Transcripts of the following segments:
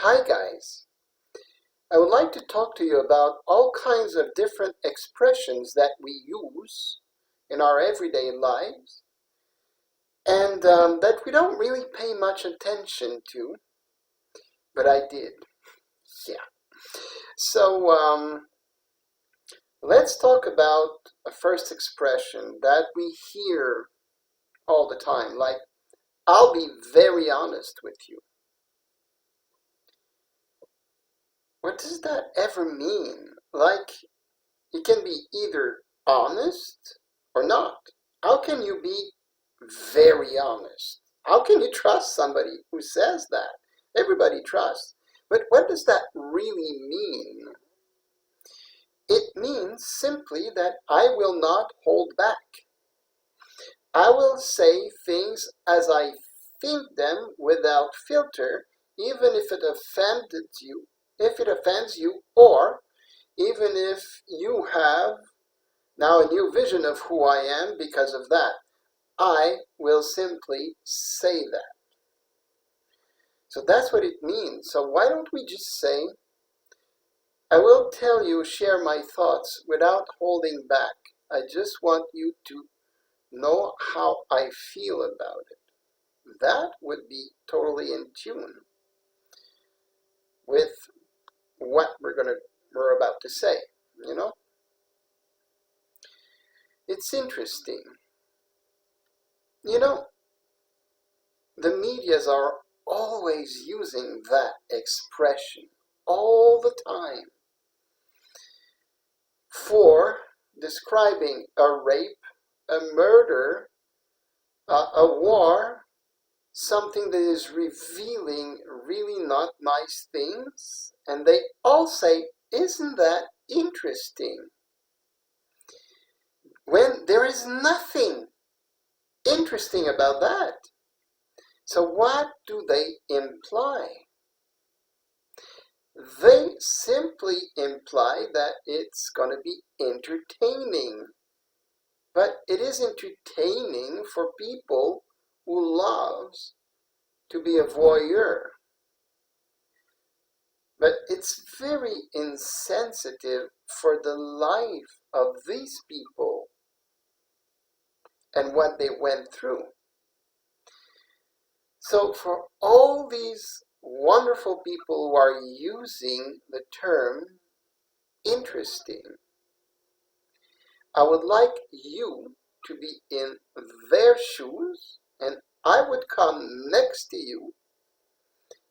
Hi guys, I would like to talk to you about all kinds of different expressions that we use in our everyday lives and that we don't really pay much attention to, but I did. Yeah. So let's talk about a first expression that we hear all the time, like, I'll be very honest with you. What does that ever mean? Like, you can be either honest or not. How can you be very honest? How can you trust somebody who says that? Everybody trusts. But what does that really mean? It means simply that I will not hold back. I will say things as I think them without filter, even if it offends you, or even if you have now a new vision of who I am because of that. I will simply say that. So that's what it means. So why don't we just say, I will tell you, share my thoughts without holding back. I just want you to know how I feel about it. That would be totally in tune with what we're about to say, you know? It's interesting. You know, the medias are always using that expression all the time for describing a rape, a murder, a war, something that is revealing really not nice things, and they all say, isn't that interesting? When there is nothing interesting about that. So what do they imply? They simply imply that it's going to be entertaining. But it is entertaining for people who loves to be a voyeur. But it's very insensitive for the life of these people and what they went through. So for all these wonderful people who are using the term interesting, I would like you to be in their shoes, and I would come next to you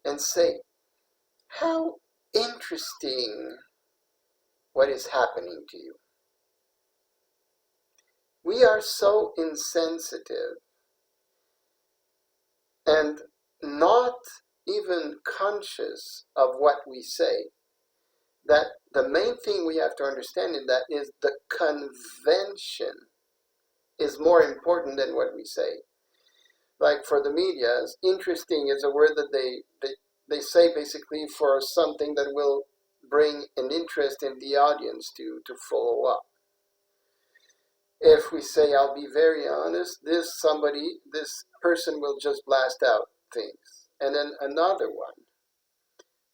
and say, how interesting what is happening to you. We are so insensitive and not even conscious of what we say, that the main thing we have to understand in that is the convention is more important than what we say. Like for the media, interesting is a word that they say basically for something that will bring an interest in the audience to follow up. If we say, I'll be very honest, this person will just blast out things. And then another one,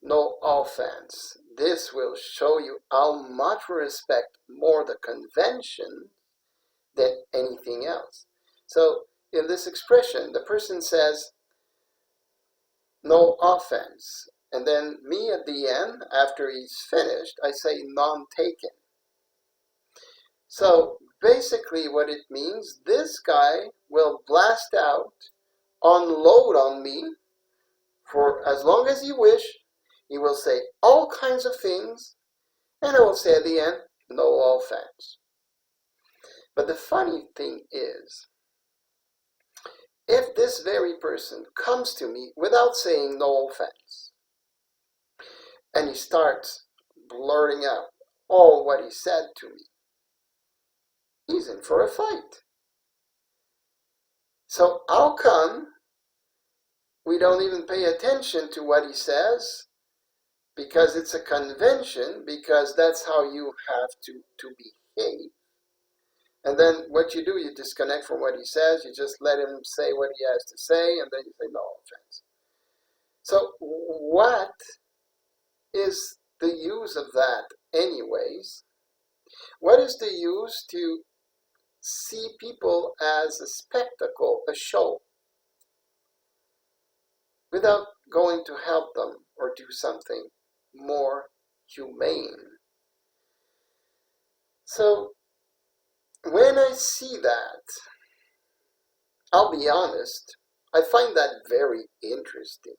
no offense. This will show you how much we respect more the convention than anything else. So in this expression, the person says, no offense. And then me at the end, after he's finished, I say none taken. So basically what it means, this guy will blast out, unload on me for as long as he wish. He will say all kinds of things, and I will say at the end, no offense. But the funny thing is, if this very person comes to me without saying no offense, and he starts blurting out all what he said to me, he's in for a fight. So how come we don't even pay attention to what he says? Because it's a convention, because that's how you have to behave. And then what you do, you disconnect from what he says, you just let him say what he has to say, and then you say no offense. So what is the use of that anyways? What is the use to see people as a spectacle, a show, without going to help them or do something more humane? So when I see that, I'll be honest, I find that very interesting.